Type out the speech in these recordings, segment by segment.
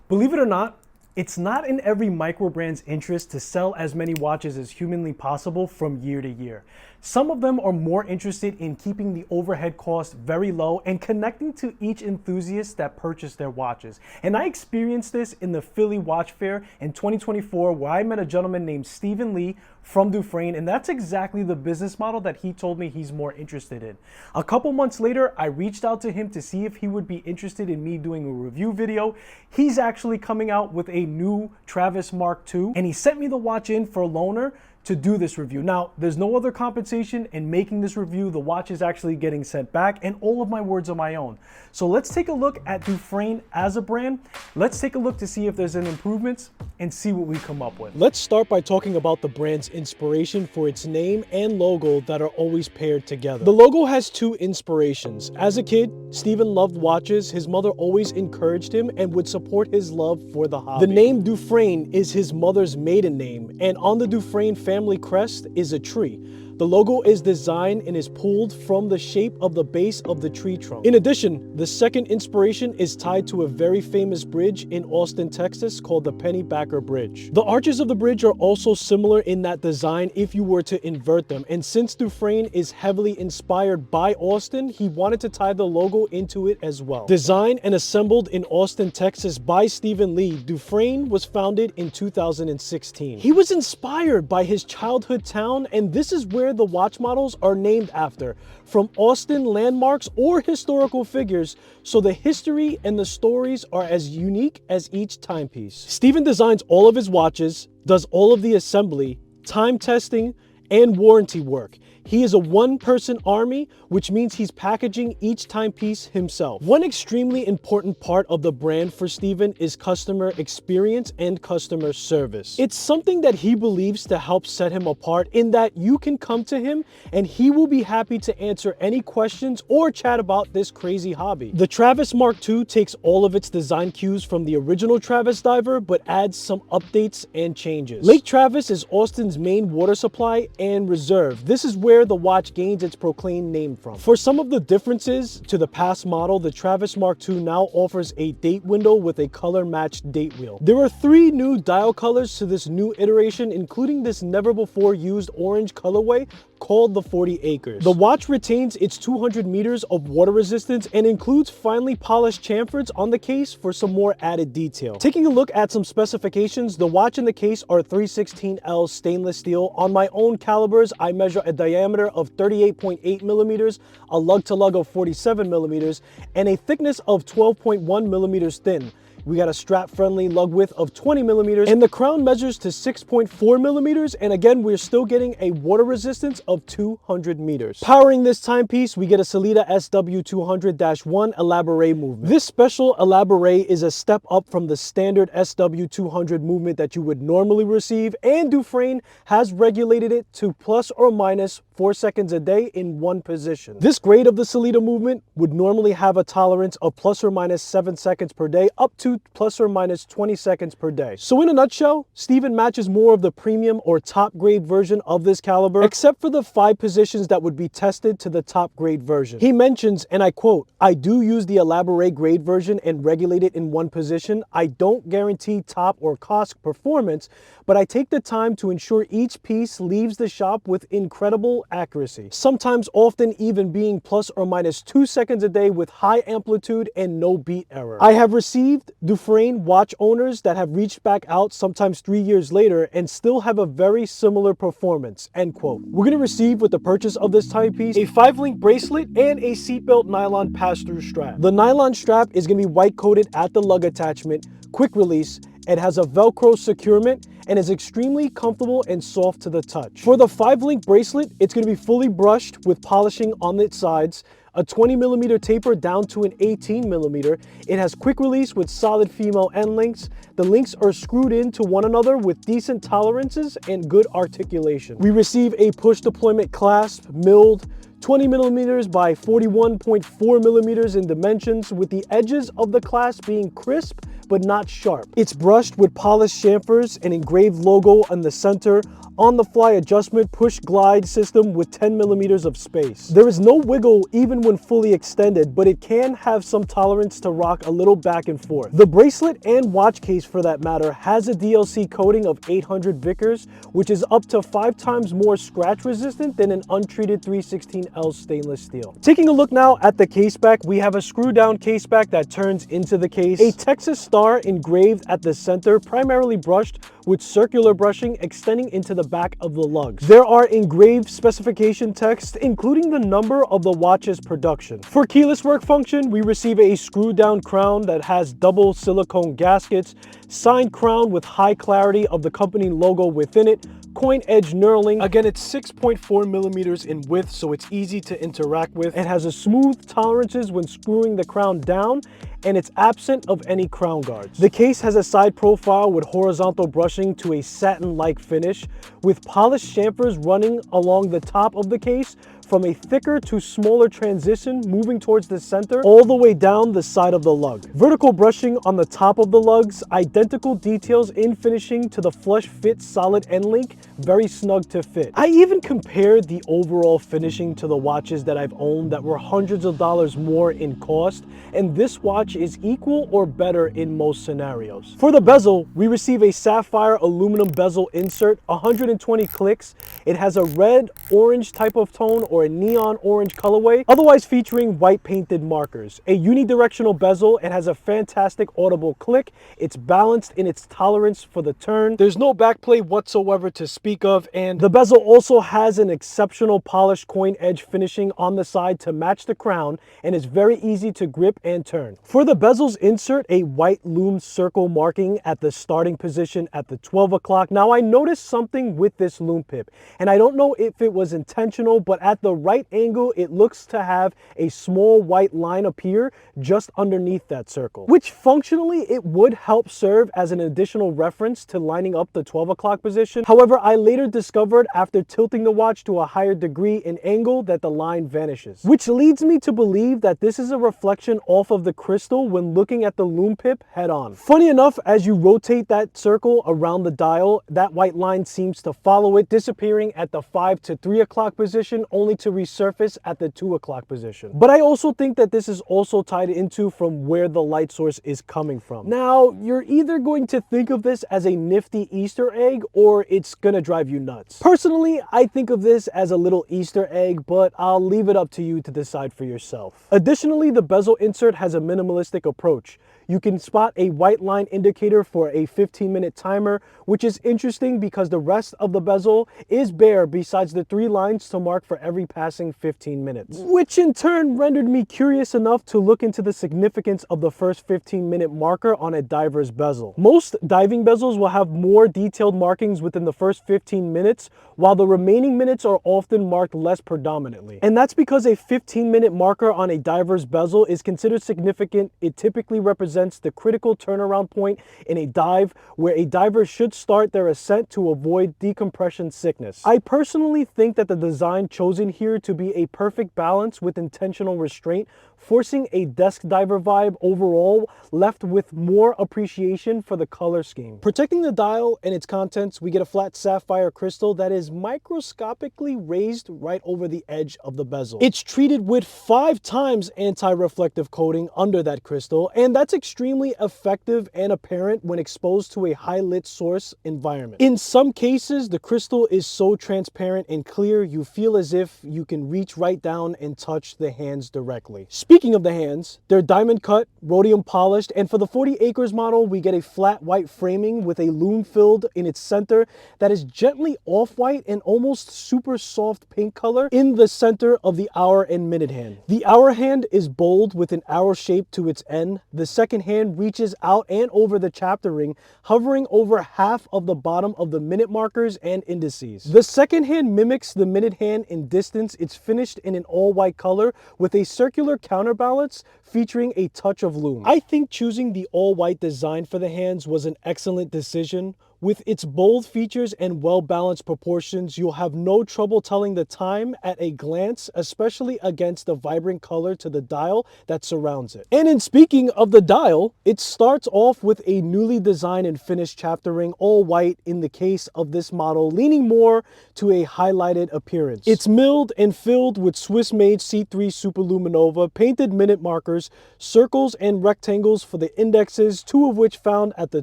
Believe it or not, it's not in every micro brand's interest to sell as many watches as humanly possible from year to year. Some of them are more interested in keeping the overhead cost very low and connecting to each enthusiast that purchased their watches. And I experienced this in the Philly Watch Fair in 2024, where I met a gentleman named Stephen Lee from Dufrane, and that's exactly the business model that he told me he's more interested in. A couple months later, I reached out to him to see if he would be interested in me doing a review video. He's actually coming out with a new Travis Mark II, and he sent me the watch in for loaner to do this review. Now, there's no other compensation in making this review. The watch is actually getting sent back, and all of my words are my own. So let's take a look at Dufrane as a brand. Let's take a look to see if there's any improvements and see what we come up with. Let's start by talking about the brand's inspiration for its name and logo that are always paired together. The logo has two inspirations. As a kid, Stephen loved watches. His mother always encouraged him and would support his love for the hobby. The name Dufrane is his mother's maiden name, and on the Dufrane family crest is a tree. The logo is designed and is pulled from the shape of the base of the tree trunk. In addition, the second inspiration is tied to a very famous bridge in Austin, Texas called the Pennybacker Bridge. The arches of the bridge are also similar in that design if you were to invert them, and since Dufrane is heavily inspired by Austin, he wanted to tie the logo into it as well. Designed and assembled in Austin, Texas by Stephen Lee, Dufrane was founded in 2016. He was inspired by his childhood town, and this is where the watch models are named after, from Austin landmarks or historical figures, so the history and the stories are as unique as each timepiece. Stephen designs all of his watches, does all of the assembly, time testing, and warranty work. He is a one-person army, which means he's packaging each timepiece himself. One extremely important part of the brand for Stephen is customer experience and customer service. It's something that he believes to help set him apart, in that you can come to him and he will be happy to answer any questions or chat about this crazy hobby. The Travis Mark II takes all of its design cues from the original Travis diver, but adds some updates and changes. Lake Travis is Austin's main water supply and reserve. This is where the watch gains its proclaimed name from. For some of the differences to the past model, the Travis Mark II now offers a date window with a color-matched date wheel. There are 3 new dial colors to this new iteration, including this never-before-used orange colorway called the 40 Acres. The watch retains its 200 meters of water resistance and includes finely polished chamfers on the case for some more added detail. Taking a look at some specifications, the watch and the case are 316L stainless steel. On my own calibers, I measure a diameter of 38.8 millimeters, a lug-to-lug of 47 millimeters, and a thickness of 12.1 millimeters thin. We got a strap-friendly lug width of 20 millimeters, and the crown measures to 6.4 millimeters, and again, we're still getting a water resistance of 200 meters. Powering this timepiece, we get a Sellita SW200-1 Elaboré movement. This special Elaboré is a step up from the standard SW200 movement that you would normally receive, and Dufrane has regulated it to plus or minus 4 seconds a day in one position. This grade of the Sellita movement would normally have a tolerance of plus or minus 7 seconds per day, up to plus or minus 20 seconds per day. So in a nutshell, Stephen matches more of the premium or top grade version of this caliber, except for the 5 positions that would be tested to the top grade version. He mentions, and I quote, "I do use the Elaboré grade version and regulate it in one position. I don't guarantee top or cost performance, but I take the time to ensure each piece leaves the shop with incredible accuracy, sometimes often even being plus or minus 2 seconds a day with high amplitude and no beat error. I have received Dufrane watch owners that have reached back out sometimes 3 years later and still have a very similar performance," end quote. We're going to receive with the purchase of this timepiece a 5-link bracelet and a seatbelt nylon pass-through strap. The nylon strap is going to be white coated at the lug attachment, quick release. It has a Velcro securement and is extremely comfortable and soft to the touch. For the 5-link bracelet, it's going to be fully brushed with polishing on its sides, a 20 millimeter taper down to an 18 millimeter. It has quick release with solid female end links. The links are screwed into one another with decent tolerances and good articulation. We receive a push deployment clasp, milled 20 millimeters by 41.4 millimeters in dimensions, with the edges of the clasp being crisp but not sharp. It's brushed with polished chamfers, an engraved logo in the center, on-the-fly adjustment push glide system with 10 millimeters of space. There is no wiggle even when fully extended, but it can have some tolerance to rock a little back and forth. The bracelet and watch case, for that matter, has a DLC coating of 800 Vickers, which is up to 5 times more scratch resistant than an untreated 316L stainless steel. Taking a look now at the case back, we have a screw down case back that turns into the case, a Texas star engraved at the center, primarily brushed with circular brushing extending into the back of the lugs. There are engraved specification text, including the number of the watch's production. For keyless work function, we receive a screw down crown that has double silicone gaskets, signed crown with high clarity of the company logo within it, coin edge knurling. Again, it's 6.4 millimeters in width, so it's easy to interact with. It has a smooth tolerances when screwing the crown down, and it's absent of any crown guards. The case has a side profile with horizontal brushing to a satin-like finish, with polished chamfers running along the top of the case from a thicker to smaller transition moving towards the center all the way down the side of the lug. Vertical brushing on the top of the lugs, identical details in finishing to the flush fit solid end link, very snug to fit. I even compared the overall finishing to the watches that I've owned that were hundreds of dollars more in cost, and this watch is equal or better in most scenarios. For the bezel, we receive a sapphire aluminum bezel insert, 120 clicks. It has a red orange type of tone or a neon orange colorway, otherwise featuring white painted markers. A unidirectional bezel. It has a fantastic audible click. It's balanced in its tolerance for the turn. There's no backplate whatsoever to speak of, and the bezel also has an exceptional polished coin edge finishing on the side to match the crown, and is very easy to grip and turn. For the bezel's insert, a white Lume circle marking at the starting position at the 12 o'clock. Now, I noticed something with this Lume pip, and I don't know if it was intentional, but at the right angle, it looks to have a small white line appear just underneath that circle, which functionally it would help serve as an additional reference to lining up the 12 o'clock position. However, I later discovered after tilting the watch to a higher degree in angle that the line vanishes, which leads me to believe that this is a reflection off of the crystal when looking at the Lume pip head on. Funny enough, as you rotate that circle around the dial, that white line seems to follow it, disappearing at the 5 to 3 o'clock position, only to resurface at the 2 o'clock position. But I also think that this is also tied into from where the light source is coming from. Now, you're either going to think of this as a nifty Easter egg, or it's gonna drive you nuts. Personally, I think of this as a little Easter egg, but I'll leave it up to you to decide for yourself. Additionally, the bezel insert has a minimalistic approach. You can spot a white line indicator for a 15-minute timer, which is interesting because the rest of the bezel is bare besides the 3 lines to mark for every passing 15 minutes. Which in turn rendered me curious enough to look into the significance of the first 15-minute marker on a diver's bezel. Most diving bezels will have more detailed markings within the first 15 minutes, while the remaining minutes are often marked less predominantly. And that's because a 15-minute marker on a diver's bezel is considered significant. It typically represents the critical turnaround point in a dive, where a diver should start their ascent to avoid decompression sickness. I personally think that the design chosen here to be a perfect balance with intentional restraint, forcing a desk diver vibe overall, left with more appreciation for the color scheme. Protecting the dial and its contents, we get a flat sapphire crystal that is microscopically raised right over the edge of the bezel. It's treated with 5 times anti-reflective coating under that crystal, and that's extremely effective and apparent when exposed to a high lit source environment. In some cases, the crystal is so transparent and clear, you feel as if you can reach right down and touch the hands directly. Speaking of the hands, they're diamond cut, rhodium polished, and for the 40 acres model, we get a flat white framing with a lume filled in its center that is gently off-white and almost super soft pink color in the center of the hour and minute hand. The hour hand is bold with an arrow shape to its end. The second hand reaches out and over the chapter ring, hovering over half of the bottom of the minute markers and indices. The second hand mimics the minute hand in distance. It's finished in an all-white color with a circular counterbalance featuring a touch of lume. I think choosing the all-white design for the hands was an excellent decision. With its bold features and well-balanced proportions, you'll have no trouble telling the time at a glance, especially against the vibrant color to the dial that surrounds it. And in speaking of the dial, it starts off with a newly designed and finished chapter ring, all white in the case of this model, leaning more to a highlighted appearance. It's milled and filled with Swiss-made C3 Superluminova, painted minute markers, circles and rectangles for the indexes, 2 of which found at the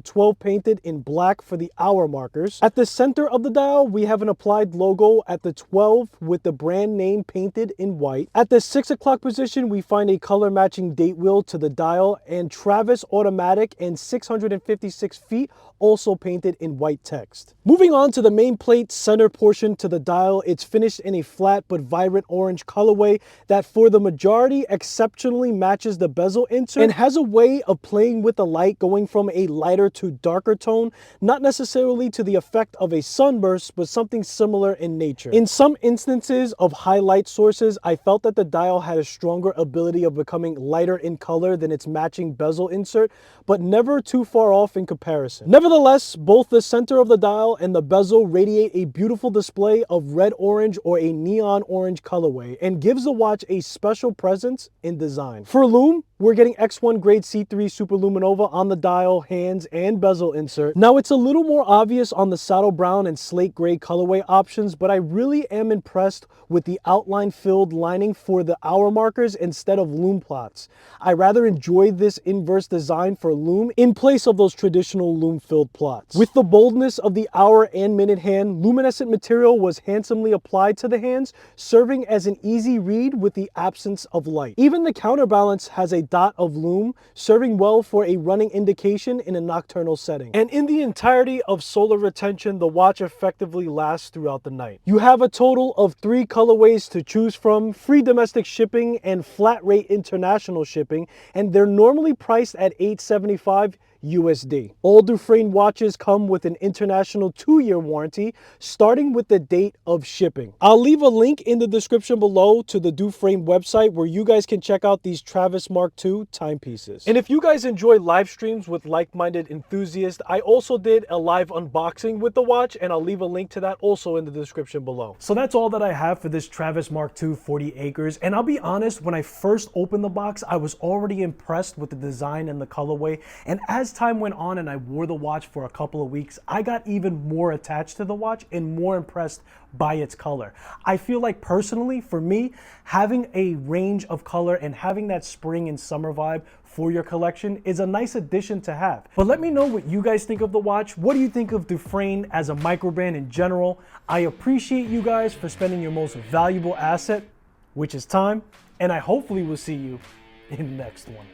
12 painted in black for the hour markers. At the center of the dial, we have an applied logo at the 12 with the brand name painted in white. At the 6 o'clock position, we find a color matching date wheel to the dial and Travis automatic and 656 feet also painted in white text. Moving on to the main plate center portion to the dial, it's finished in a flat but vibrant orange colorway that for the majority exceptionally matches the bezel insert and has a way of playing with the light, going from a lighter to darker tone, not necessarily to the effect of a sunburst, but something similar in nature. In some instances of highlight sources, I felt that the dial had a stronger ability of becoming lighter in color than its matching bezel insert, but never too far off in comparison. Nevertheless, both the center of the dial and the bezel radiate a beautiful display of red-orange or a neon orange colorway and gives the watch a special presence in design. For Lume, we're getting X1 grade C3 Superluminova on the dial, hands, and bezel insert. Now, it's a little more obvious on the saddle brown and slate gray colorway options, but I really am impressed with the outline filled lining for the hour markers instead of Lume plots. I rather enjoyed this inverse design for Lume in place of those traditional Lume filled plots. With the boldness of the hour and minute hand, luminescent material was handsomely applied to the hands, serving as an easy read with the absence of light. Even the counterbalance has a dot of Lume, serving well for a running indication in a nocturnal setting. And in the entirety of solar retention, the watch effectively lasts throughout the night. You have a total of 3 colorways to choose from, free domestic shipping and flat rate international shipping, and they're normally priced at $875 USD. All Dufrane watches come with an international 2-year warranty, starting with the date of shipping. I'll leave a link in the description below to the Dufrane website where you guys can check out these Travis Mark II timepieces. And if you guys enjoy live streams with like-minded enthusiasts, I also did a live unboxing with the watch, and I'll leave a link to that also in the description below. So that's all that I have for this Travis Mark II 40 acres. And I'll be honest, when I first opened the box, I was already impressed with the design and the colorway. And as time went on and I wore the watch for a couple of weeks, I got even more attached to the watch and more impressed by its color. I feel like personally, for me, having a range of color and having that spring and summer vibe for your collection is a nice addition to have. But let me know what you guys think of the watch. What do you think of Dufrane as a micro brand in general? I appreciate you guys for spending your most valuable asset, which is time, and I hopefully will see you in the next one.